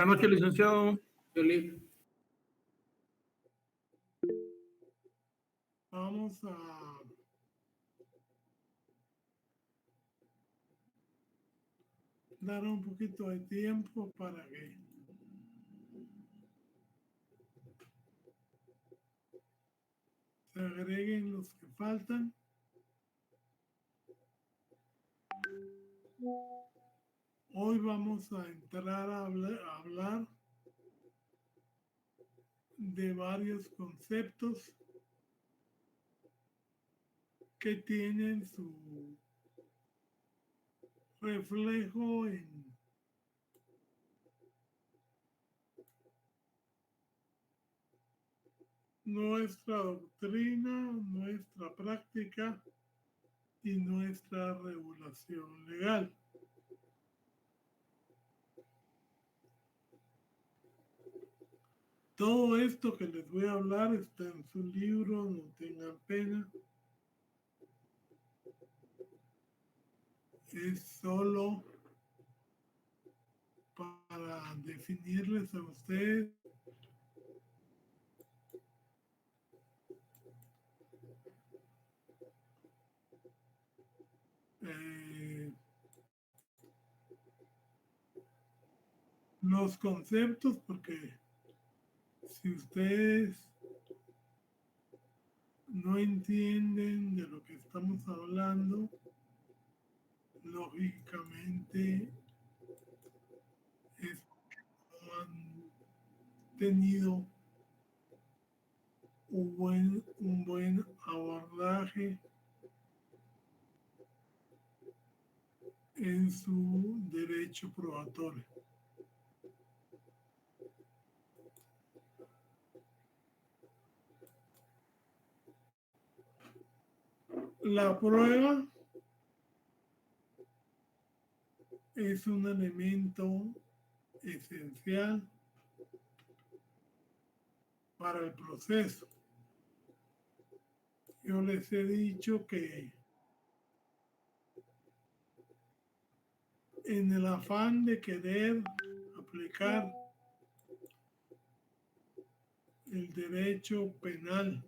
Buenas noches, licenciado Yolí. Vamos a dar un poquito de tiempo para que se agreguen los que faltan. Hoy vamos a entrar a hablar de varios conceptos que tienen su reflejo en nuestra doctrina, nuestra práctica y nuestra regulación legal. Todo esto que les voy a hablar está en su libro, no tengan pena. Es solo para definirles a ustedes los conceptos, porque si ustedes no entienden de lo que estamos hablando, lógicamente es porque no han tenido un buen abordaje en su derecho probatorio. La prueba es un elemento esencial para el proceso. Yo les he dicho que en el afán de querer aplicar el derecho penal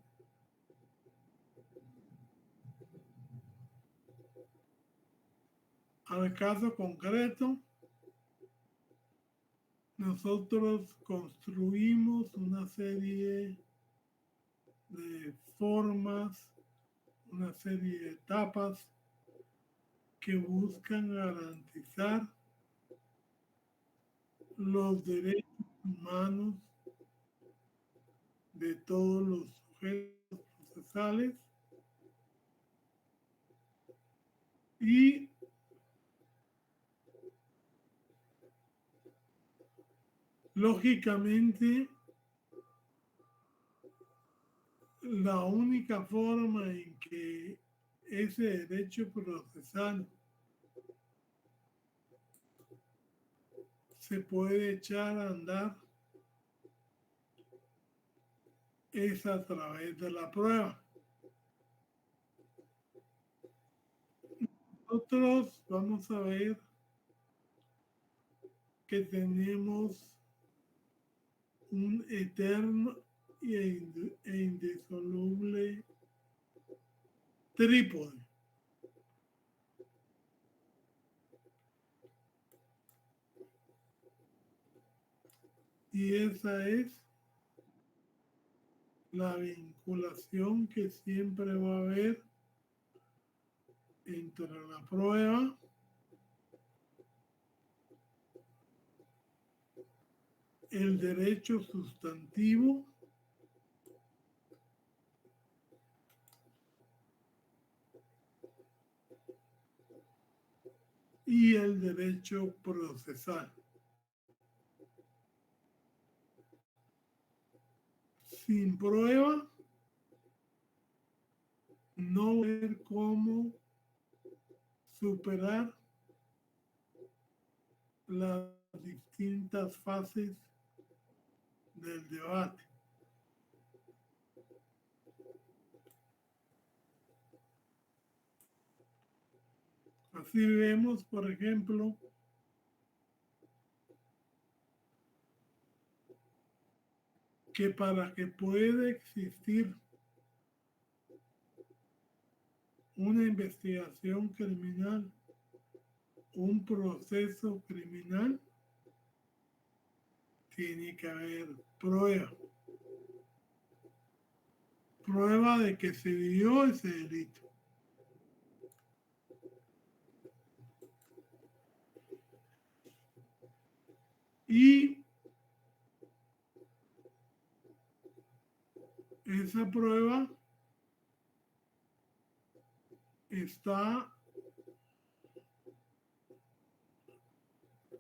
al caso concreto, nosotros construimos una serie de formas, una serie de etapas que buscan garantizar los derechos humanos de todos los sujetos procesales y lógicamente la única forma en que ese derecho procesal se puede echar a andar es a través de la prueba. Nosotros vamos a ver que tenemos un eterno e indisoluble trípode. Y esa es la vinculación que siempre va a haber entre la prueba, el derecho sustantivo y el derecho procesal. Sin prueba, no ver cómo superar las distintas fases del debate. Así vemos, por ejemplo, que para que pueda existir una investigación criminal, un proceso criminal, tiene que haber prueba. Prueba de que se dio ese delito. Y esa prueba está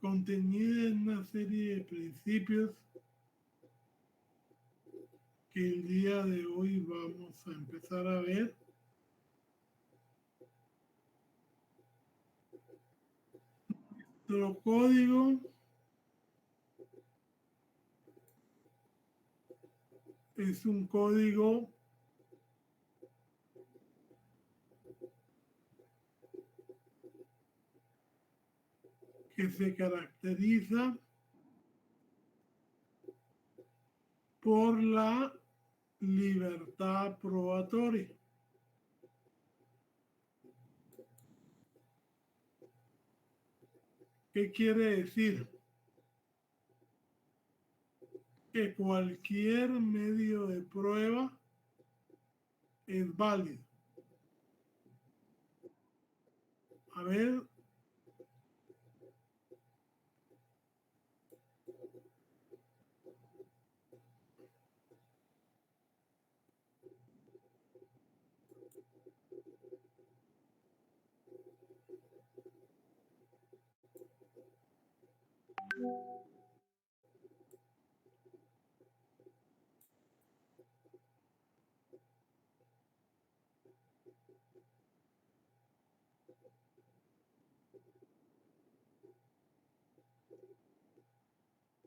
contenida en una serie de principios que el día de hoy vamos a empezar a ver. Nuestro código es un código que se caracteriza por la libertad probatoria. ¿Qué quiere decir? Que cualquier medio de prueba es válido. A ver,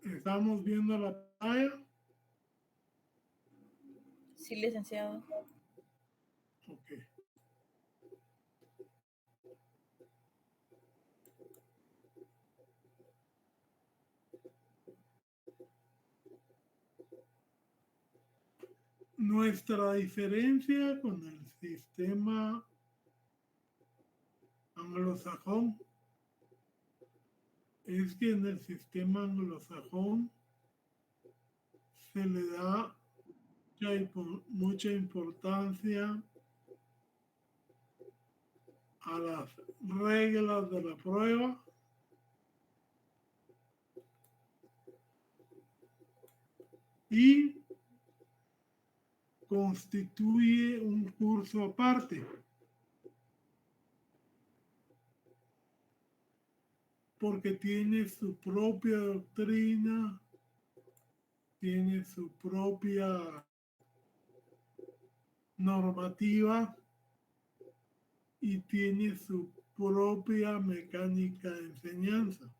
estamos viendo la pantalla. Sí, licenciado. Ok. Nuestra diferencia con el sistema anglosajón es que en el sistema anglosajón se le da mucha importancia a las reglas de la prueba y constituye un curso aparte, porque tiene su propia doctrina, tiene su propia normativa y tiene su propia mecánica de enseñanza.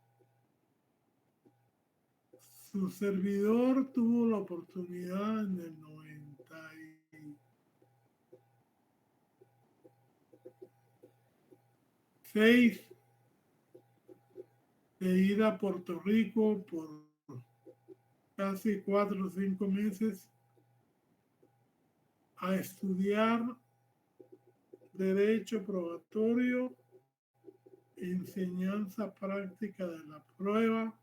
Su servidor tuvo la oportunidad en el 96 de ir a Puerto Rico por casi 4 o 5 meses a estudiar derecho probatorio, enseñanza práctica de la prueba,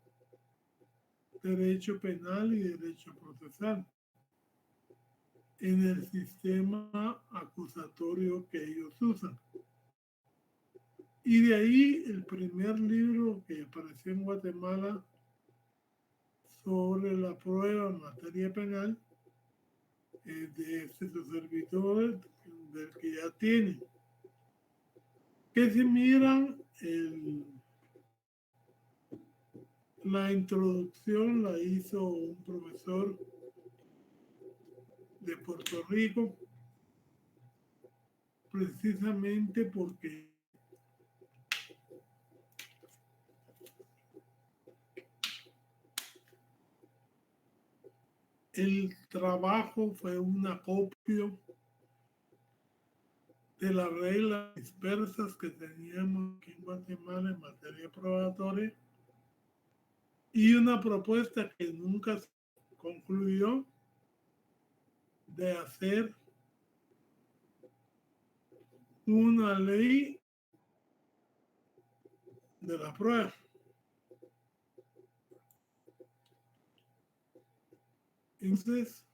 derecho penal y derecho procesal en el sistema acusatorio que ellos usan. Y de ahí el primer libro que apareció en Guatemala sobre la prueba en materia penal es de este servidor del que ya tiene. Que si miran la introducción la hizo un profesor de Puerto Rico, precisamente porque el trabajo fue un acopio de las reglas dispersas que teníamos aquí en Guatemala en materia probatoria y una propuesta que nunca se concluyó de hacer una ley de la prueba. Entonces,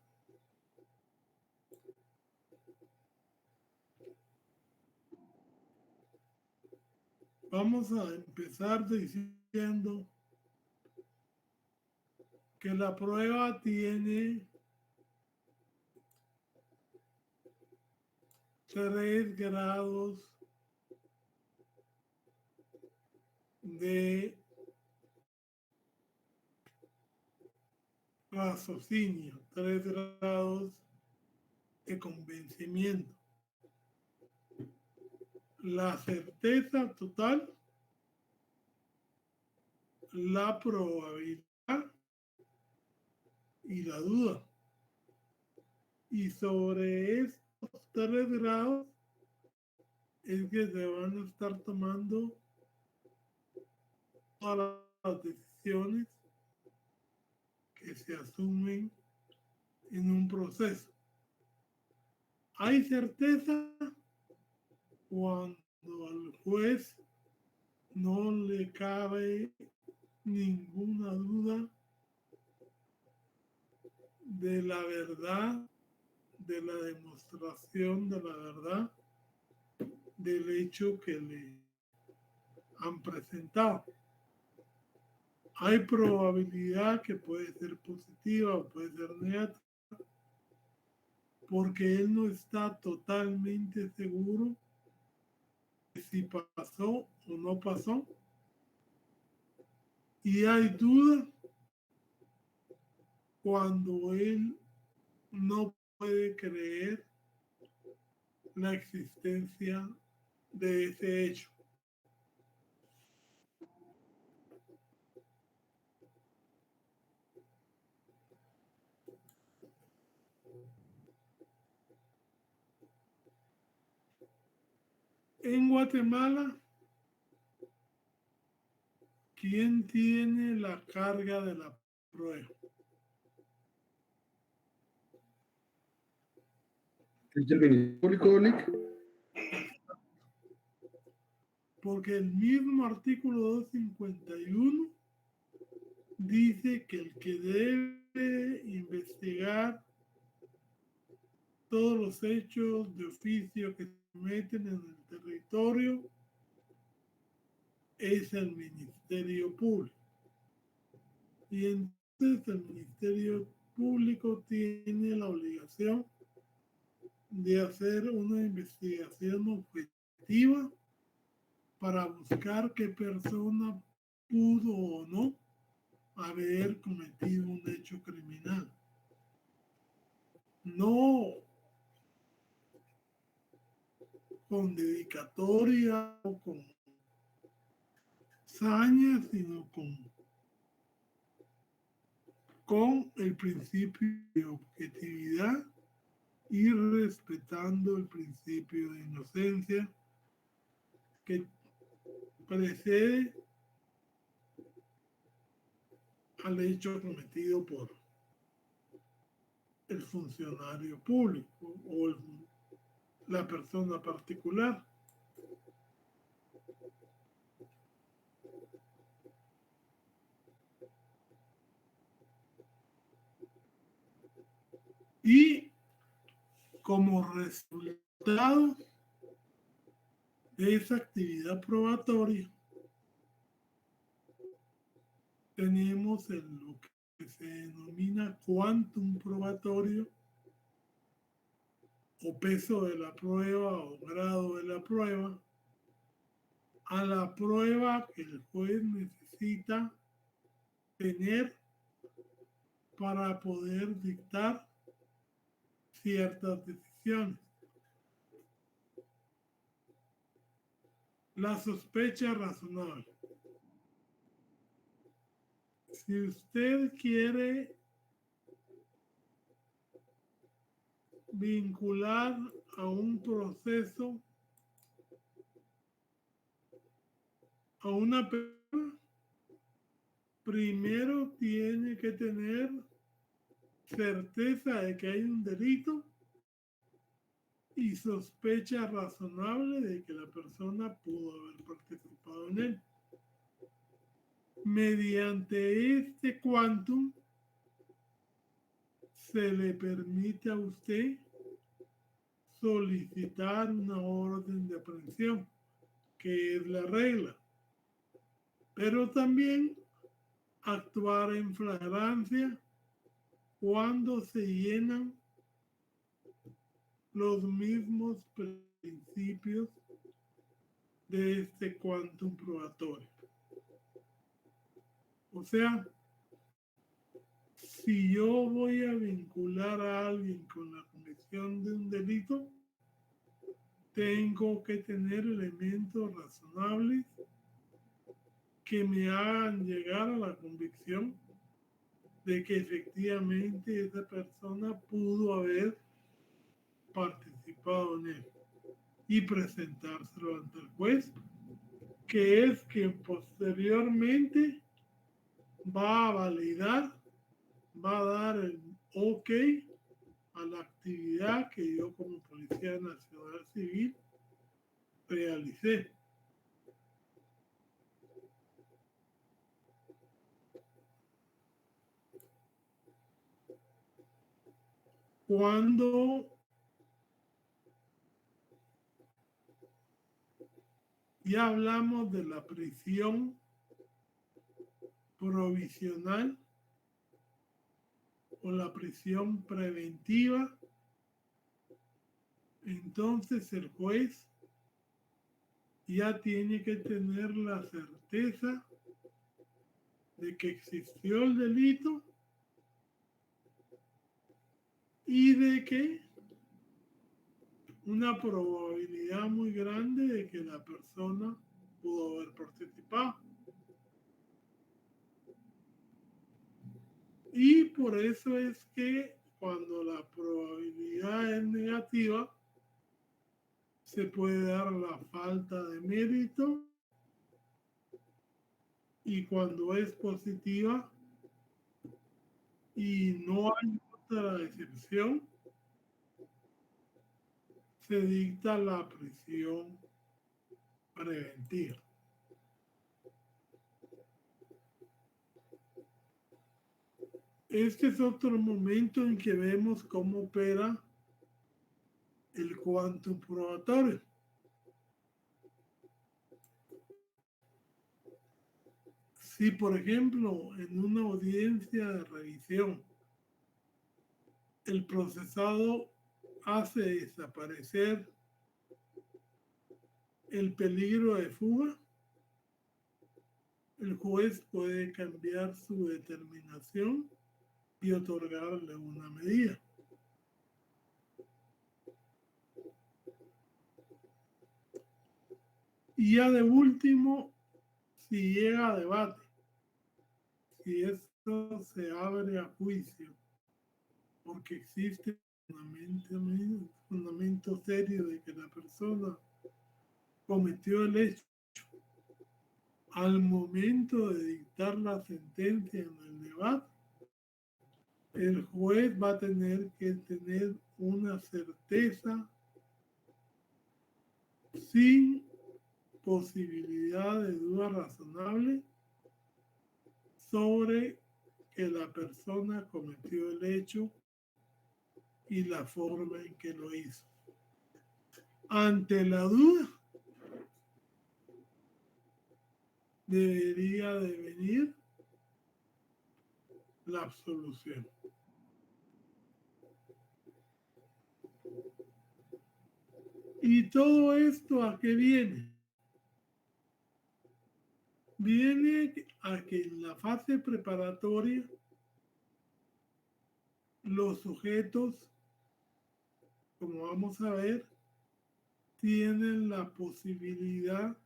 vamos a empezar diciendo que la prueba tiene 3 grados de raciocinio, 3 grados de convencimiento. La certeza total, la probabilidad y la duda. Y sobre estos 3 grados es que se van a estar tomando todas las decisiones que se asumen en un proceso. Hay certeza cuando al juez no le cabe ninguna duda de la verdad, de la demostración de la verdad del hecho que le han presentado. Hay probabilidad que puede ser positiva o puede ser negativa, porque él no está totalmente seguro de si pasó o no pasó. Y hay duda cuando él no puede creer la existencia de ese hecho. En Guatemala, ¿quién tiene la carga de la prueba? ¿Es el Ministerio Público, Lic? Porque el mismo artículo 251 dice que el que debe investigar todos los hechos de oficio que se meten en el territorio es el Ministerio Público. Y entonces el Ministerio Público tiene la obligación de hacer una investigación objetiva para buscar qué persona pudo o no haber cometido un hecho criminal. No con dedicatoria o con saña, sino con el principio de objetividad y respetando el principio de inocencia que precede al hecho cometido por el funcionario público o la persona particular. Y como resultado de esa actividad probatoria, tenemos lo que se denomina quantum probatorio o peso de la prueba o grado de la prueba, a la prueba que el juez necesita tener para poder dictar ciertas decisiones. La sospecha razonable. Si usted quiere vincular a un proceso a una persona, primero tiene que tener certeza de que hay un delito y sospecha razonable de que la persona pudo haber participado en él. Mediante este quantum se le permite a usted solicitar una orden de aprehensión, que es la regla, pero también actuar en flagrancia cuando se llenan los mismos principios de este quantum probatorio. O sea, si yo voy a vincular a alguien con la comisión de un delito, tengo que tener elementos razonables que me hagan llegar a la convicción de que efectivamente esa persona pudo haber participado en él y presentárselo ante el juez, que es quien posteriormente va a validar, va a dar el ok a la actividad que yo como Policía Nacional Civil realicé. Cuando ya hablamos de la prisión provisional o la prisión preventiva, entonces el juez ya tiene que tener la certeza de que existió el delito y de que una probabilidad muy grande de que la persona pudo haber participado. Y por eso es que cuando la probabilidad es negativa, se puede dar la falta de mérito, y cuando es positiva y no hay otra excepción, se dicta la prisión preventiva. Este es otro momento en que vemos cómo opera el quantum probatorio. Si, por ejemplo, en una audiencia de revisión, el procesado hace desaparecer el peligro de fuga, el juez puede cambiar su determinación y otorgarle una medida. Y ya de último, si llega a debate, si esto se abre a juicio, porque existe un fundamento serio de que la persona cometió el hecho, al momento de dictar la sentencia en el debate, el juez va a tener que tener una certeza sin posibilidad de duda razonable sobre que la persona cometió el hecho y la forma en que lo hizo. Ante la duda, debería de venir la absolución. ¿Y todo esto a qué viene? Viene a que en la fase preparatoria los sujetos, como vamos a ver, tienen la posibilidad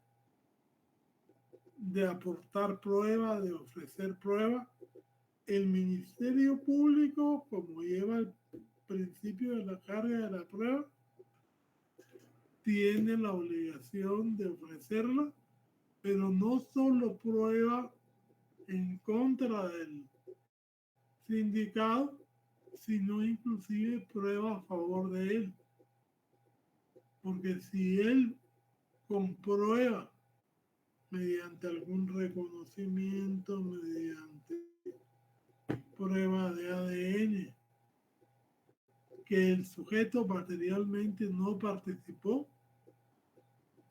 de aportar prueba, de ofrecer prueba. El Ministerio Público, como lleva el principio de la carga de la prueba, tiene la obligación de ofrecerla, pero no solo prueba en contra del sindicado, sino inclusive prueba a favor de él. Porque si él comprueba mediante algún reconocimiento, mediante prueba de ADN, que el sujeto materialmente no participó,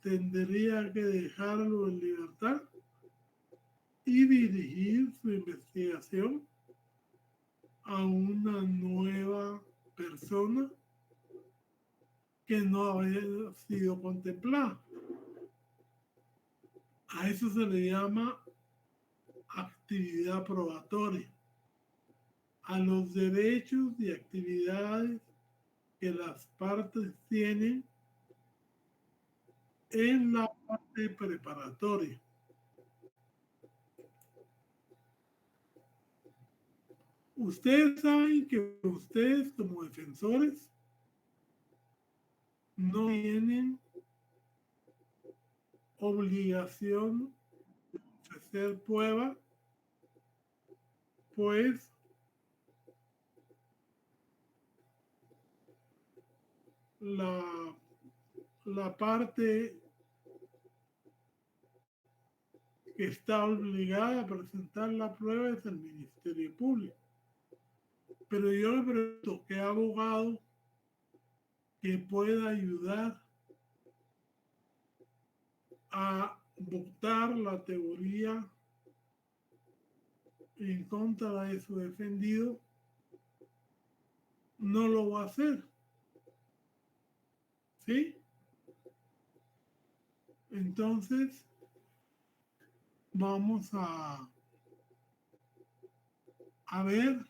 tendría que dejarlo en libertad y dirigir su investigación a una nueva persona que no había sido contemplada. A eso se le llama actividad probatoria, a los derechos y actividades que las partes tienen en la parte preparatoria. Ustedes saben que ustedes como defensores no tienen obligación de ofrecer prueba, pues la parte que está obligada a presentar la prueba es el Ministerio Público. Pero yo me pregunto, ¿qué abogado que pueda ayudar a votar la teoría en contra de su defendido no lo va a hacer? ¿Sí? Entonces, vamos a ver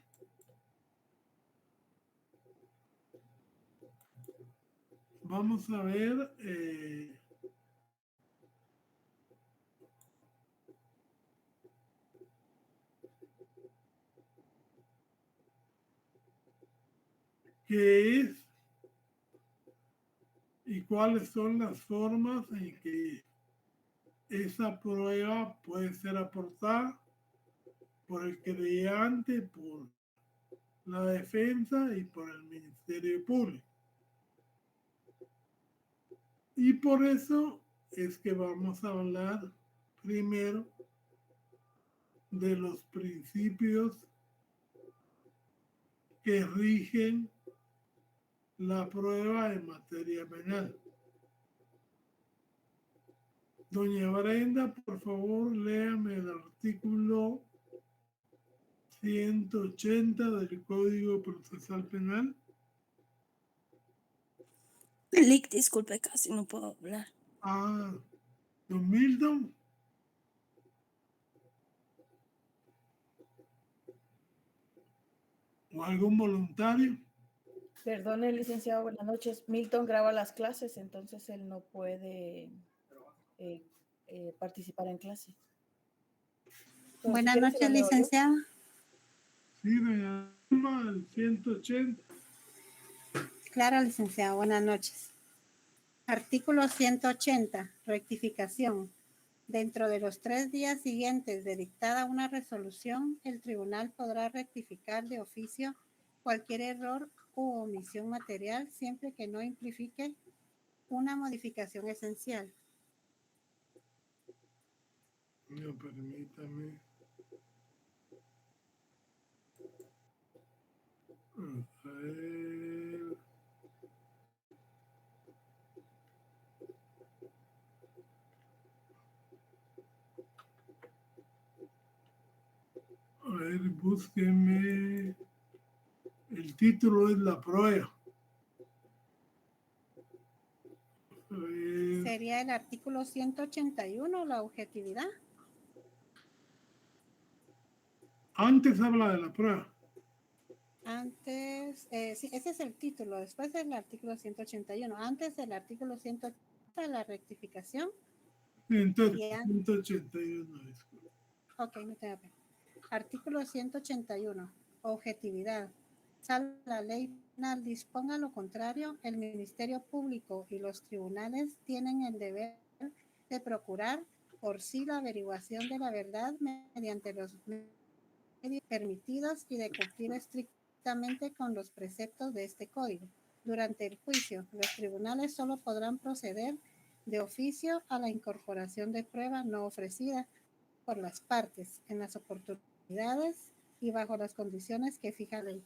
qué es y cuáles son las formas en que esa prueba puede ser aportada por el creyente, por la defensa y por el Ministerio Público. Y por eso es que vamos a hablar primero de los principios que rigen la prueba en materia penal. Doña Brenda, por favor, léame el artículo 180 del Código Procesal Penal. Lick, disculpe, casi no puedo hablar. Ah, don Milton. ¿O algún voluntario? Perdone, licenciado, buenas noches. Milton graba las clases, entonces él no puede participar en clase. Entonces, Buenas si quiere, noches, se la leo yo. licenciado. Sí, doña Alma, el 180. Claro, licenciado, buenas noches. Artículo 180, rectificación. Dentro de los 3 días siguientes de dictada una resolución, el tribunal podrá rectificar de oficio cualquier error u omisión material siempre que no implique una modificación esencial. No, permítame. A ver. A ver, búsqueme. El título es la prueba. A ver. Sería el artículo 181, la objetividad. Antes habla de la prueba. Antes, sí, ese es el título. Después el artículo 181. Antes el artículo 180, la rectificación. Entonces, Y 181, disculpe. Ok, no te da pena. Artículo 181. Objetividad. Salvo la ley penal disponga lo contrario, el Ministerio Público y los tribunales tienen el deber de procurar por sí la averiguación de la verdad mediante los medios permitidos y de cumplir estrictamente estrictamente con los preceptos de este código. Durante el juicio, los tribunales solo podrán proceder de oficio a la incorporación de prueba no ofrecida por las partes en las oportunidades y bajo las condiciones que fija la ley.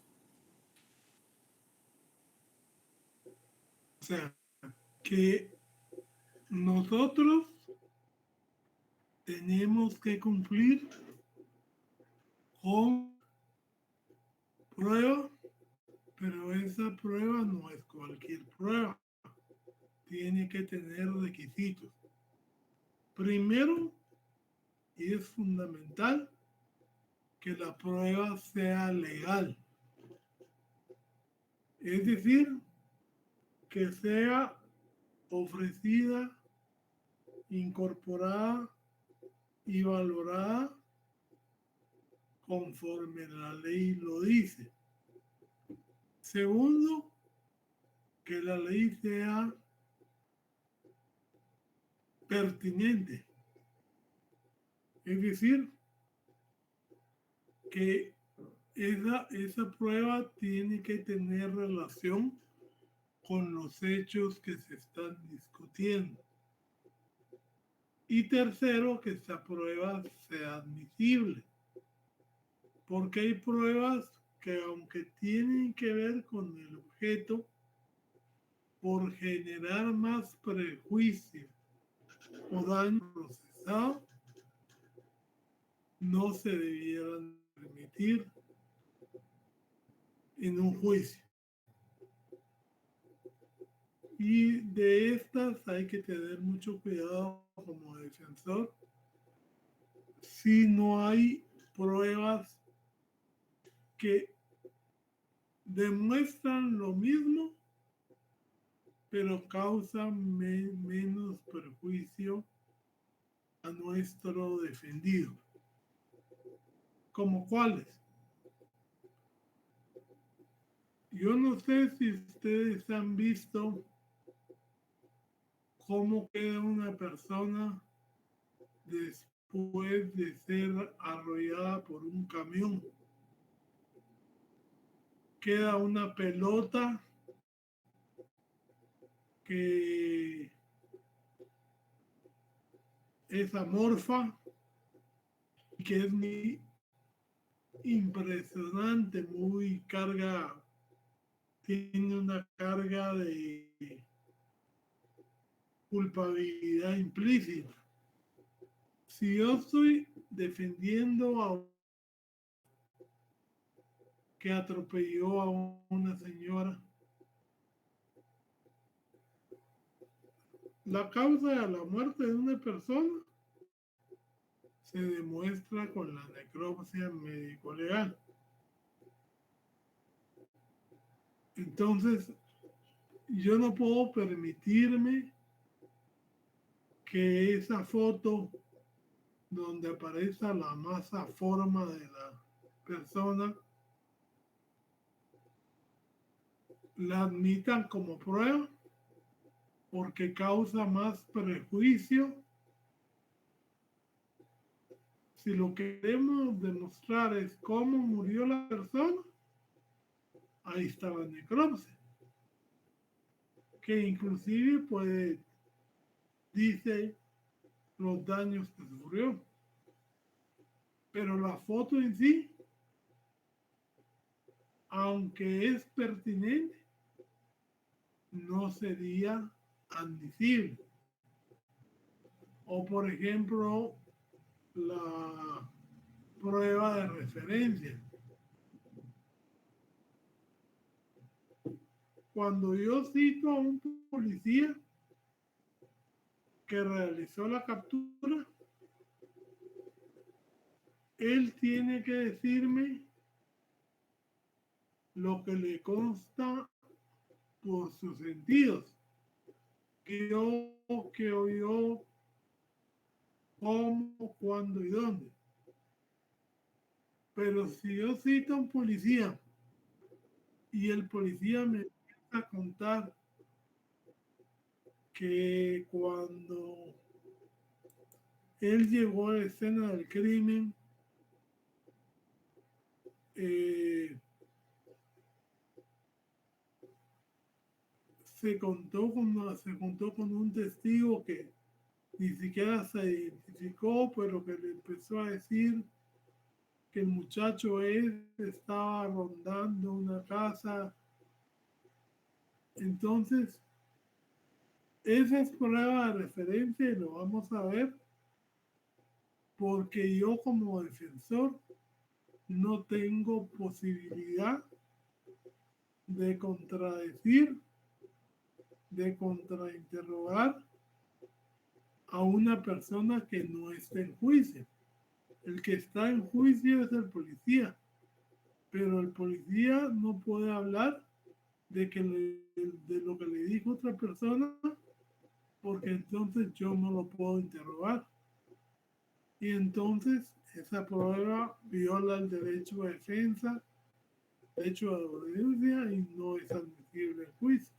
O sea, que nosotros tenemos que cumplir con prueba, pero esa prueba no es cualquier prueba. Tiene que tener requisitos. Primero, y es fundamental, que la prueba sea legal. Es decir, que sea ofrecida, incorporada y valorada conforme la ley lo dice. Segundo, que la ley sea pertinente. Es decir, que esa prueba tiene que tener relación con los hechos que se están discutiendo. Y tercero, que esa prueba sea admisible. Porque hay pruebas que aunque tienen que ver con el objeto, por generar más prejuicio o daño procesado, no se debieran permitir en un juicio. Y de estas hay que tener mucho cuidado como defensor si no hay pruebas que demuestran lo mismo, pero causan menos perjuicio a nuestro defendido. ¿Como cuáles? Yo no sé si ustedes han visto cómo queda una persona después de ser arrollada por un camión. Queda una pelota que es amorfa, que es muy impresionante, muy carga, tiene una carga de culpabilidad implícita. Si yo estoy defendiendo a que atropelló a una señora, la causa de la muerte de una persona se demuestra con la necropsia médico-legal. Entonces, yo no puedo permitirme que esa foto donde aparece la masa forma de la persona la admitan como prueba porque causa más prejuicio. Si lo que queremos demostrar es cómo murió la persona, ahí está la necropsia, que inclusive puede, dice los daños que sufrió. Pero la foto en sí, aunque es pertinente, no sería admisible. O por ejemplo, la prueba de referencia. Cuando yo cito a un policía que realizó la captura, él tiene que decirme lo que le consta por sus sentidos, que oyó, cómo, cuándo y dónde. Pero si yo cito a un policía y el policía me empieza a contar que cuando él llegó a la escena del crimen, se juntó con un testigo que ni siquiera se identificó, pero que le empezó a decir que el muchacho estaba rondando una casa. Entonces, esa es prueba de referencia y lo vamos a ver porque yo como defensor no tengo posibilidad de contradecir, de contrainterrogar a una persona que no está en juicio. El que está en juicio es el policía, pero el policía no puede hablar de lo que le dijo otra persona, porque entonces yo no lo puedo interrogar. Y entonces esa prueba viola el derecho a defensa, derecho a obediencia y no es admisible en juicio.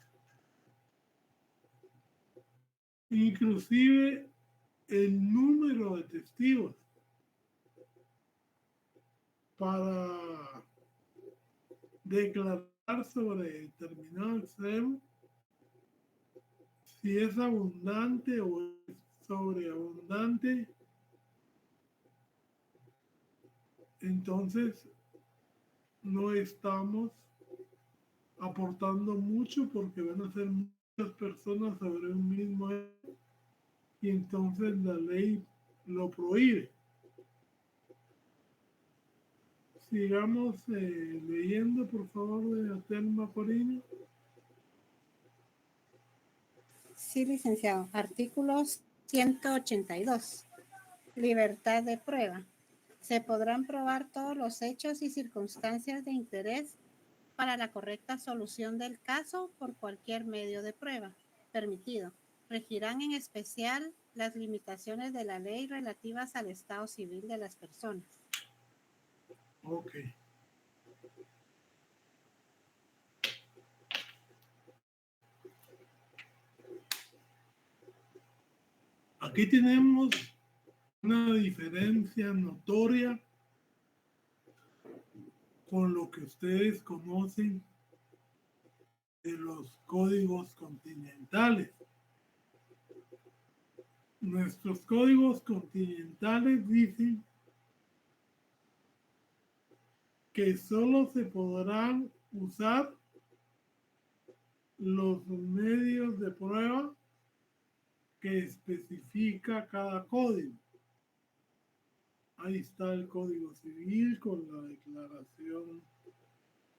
Inclusive el número de testigos para declarar sobre determinado extremo, si es abundante o es sobreabundante, entonces no estamos aportando mucho porque van a ser muchas personas sobre un mismo hecho y entonces la ley lo prohíbe. Sigamos leyendo, por favor, de Atelma Corina. Sí, licenciado. Artículos 182. Libertad de prueba. Se podrán probar todos los hechos y circunstancias de interés para la correcta solución del caso por cualquier medio de prueba permitido. Regirán en especial las limitaciones de la ley relativas al estado civil de las personas. Ok. Aquí tenemos una diferencia notoria con lo que ustedes conocen de los códigos continentales. Nuestros códigos continentales dicen que solo se podrán usar los medios de prueba que especifica cada código. Ahí está el Código Civil con la declaración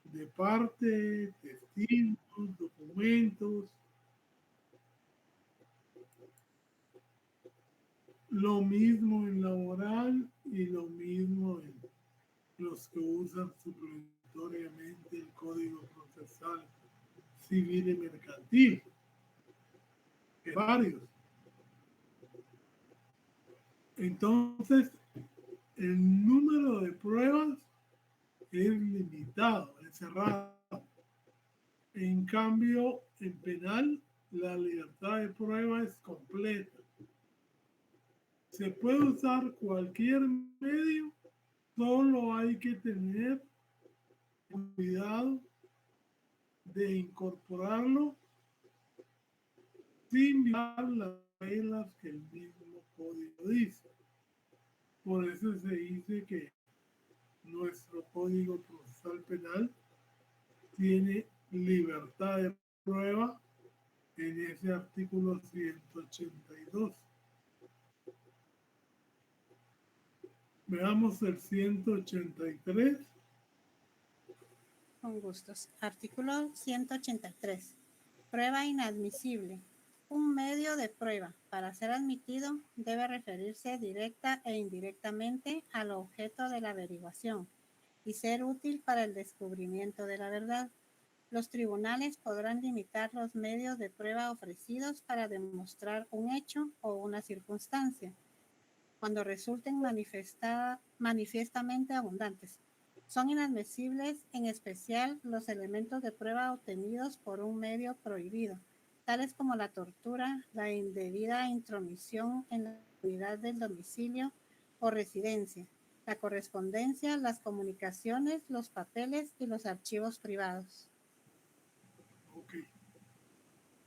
de parte, testigos, documentos. Lo mismo en laboral y lo mismo en los que usan supletoriamente el Código Procesal Civil y Mercantil. Que varios. Entonces, el número de pruebas es limitado, es cerrado. En cambio, en penal, la libertad de prueba es completa. Se puede usar cualquier medio, solo hay que tener cuidado de incorporarlo sin violar las reglas que el mismo código dice. Por eso se dice que nuestro Código Procesal Penal tiene libertad de prueba en ese artículo 182. Veamos el 183. Con gustos. Artículo 183. Prueba inadmisible. Un medio de prueba, para ser admitido, debe referirse directa e indirectamente al objeto de la averiguación y ser útil para el descubrimiento de la verdad. Los tribunales podrán limitar los medios de prueba ofrecidos para demostrar un hecho o una circunstancia, cuando resulten manifiestamente abundantes. Son inadmisibles en especial los elementos de prueba obtenidos por un medio prohibido, tales como la tortura, la indebida intromisión en la unidad del domicilio o residencia, la correspondencia, las comunicaciones, los papeles y los archivos privados. Ok.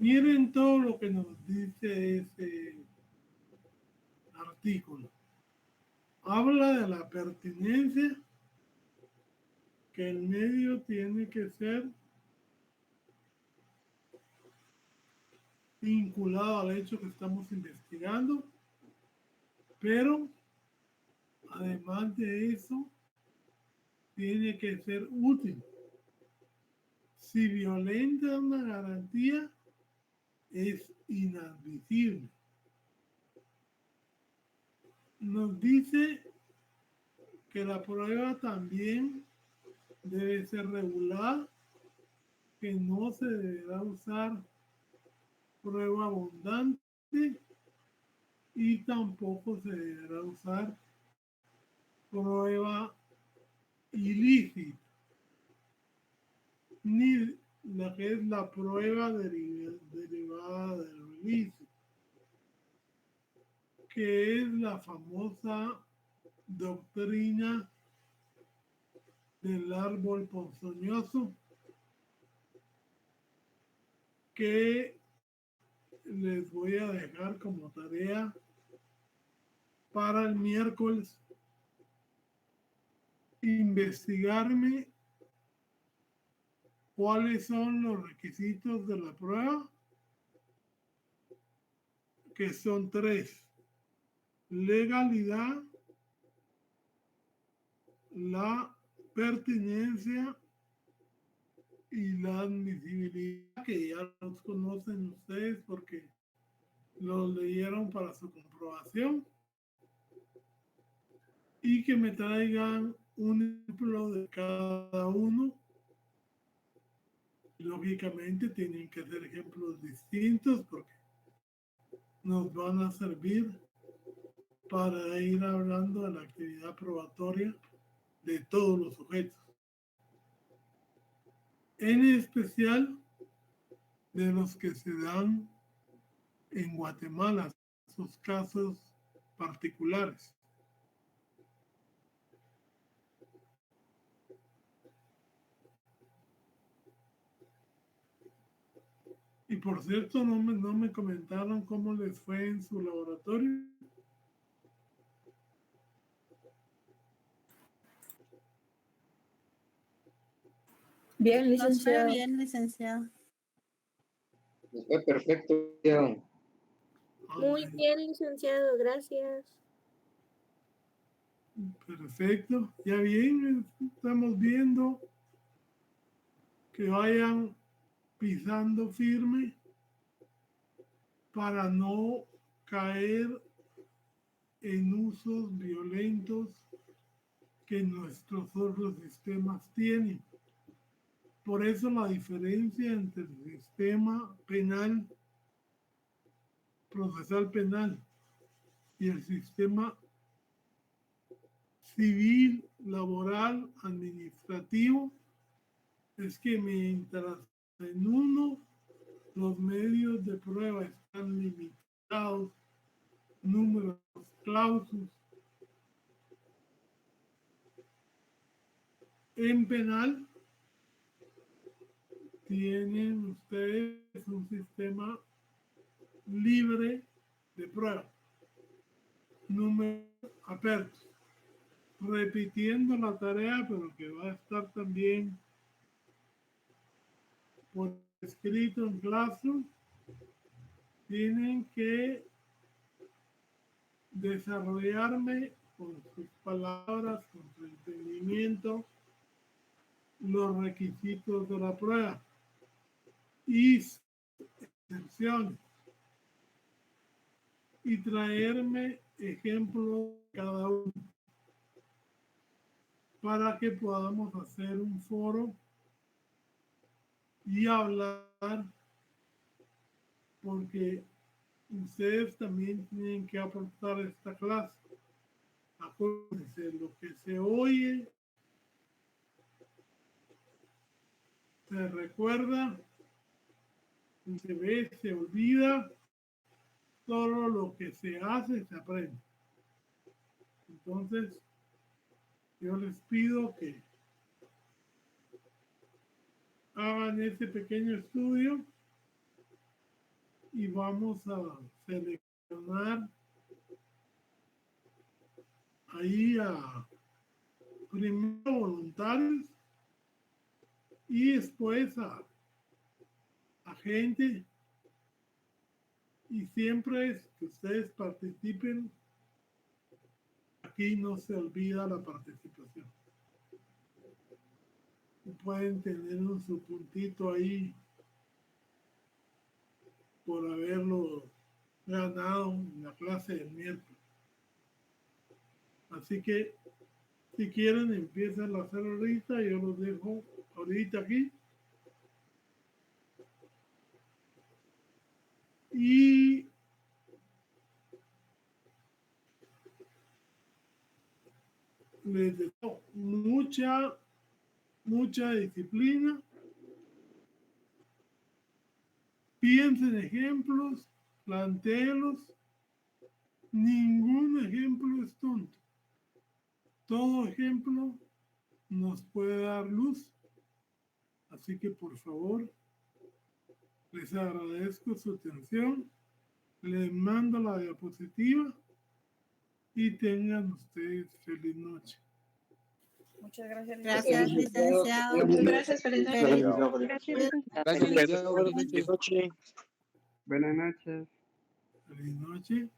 Miren todo lo que nos dice ese artículo. Habla de la pertinencia, que el medio tiene que ser vinculado al hecho que estamos investigando, pero además de eso, tiene que ser útil. Si violenta una garantía, es inadmisible. Nos dice que la prueba también debe ser regular, que no se deberá usar prueba abundante y tampoco se deberá usar prueba ilícita, ni la que es la prueba derivada de lo ilícito, que es la famosa doctrina del árbol ponzoñoso, que les voy a dejar como tarea para el miércoles investigarme cuáles son los requisitos de la prueba, que son 3: legalidad, la pertinencia y la admisibilidad, que ya los conocen ustedes porque los leyeron para su comprobación, y que me traigan un ejemplo de cada uno. Lógicamente tienen que ser ejemplos distintos porque nos van a servir para ir hablando de la actividad probatoria de todos los sujetos. En especial de los que se dan en Guatemala, sus casos particulares. Y por cierto, no me comentaron cómo les fue en su laboratorio. Bien, Nos fue licenciado. bien, licenciado. Nos fue perfecto. Ya. Muy bien, licenciado, gracias. Perfecto, ya bien, estamos viendo que vayan pisando firme para no caer en usos violentos que nuestros otros sistemas tienen. Por eso la diferencia entre el sistema penal, procesal penal, y el sistema civil, laboral, administrativo, es que mientras en uno los medios de prueba están limitados, números clausus, en penal tienen ustedes un sistema libre de prueba, números apertos, repitiendo la tarea, pero que va a estar también por escrito en Classroom. Tienen que desarrollarme con sus palabras, con su entendimiento, los requisitos de la prueba y excepciones, y traerme ejemplos de cada uno para que podamos hacer un foro y hablar, porque ustedes también tienen que aportar esta clase. Acuérdense, lo que se oye se recuerda, se ve, se olvida, todo lo que se hace se aprende. Entonces, yo les pido que hagan este pequeño estudio y vamos a seleccionar ahí a primero voluntarios y después a gente, y siempre es que ustedes participen. Aquí no se olvida la participación. Pueden tener su puntito ahí por haberlo ganado en la clase del miércoles. Así que si quieren empiezan a hacer ahorita, yo los dejo ahorita aquí. Y les deseo mucha disciplina. Piensen ejemplos, plantéenlos. Ningún ejemplo es tonto. Todo ejemplo nos puede dar luz. Así que por favor, les agradezco su atención. Les mando la diapositiva y tengan ustedes feliz noche. Muchas gracias. Gracias, licenciado. Gracias, feliz noche. Gracias, licenciado. Buenas noches. Buenas noches. Feliz noche.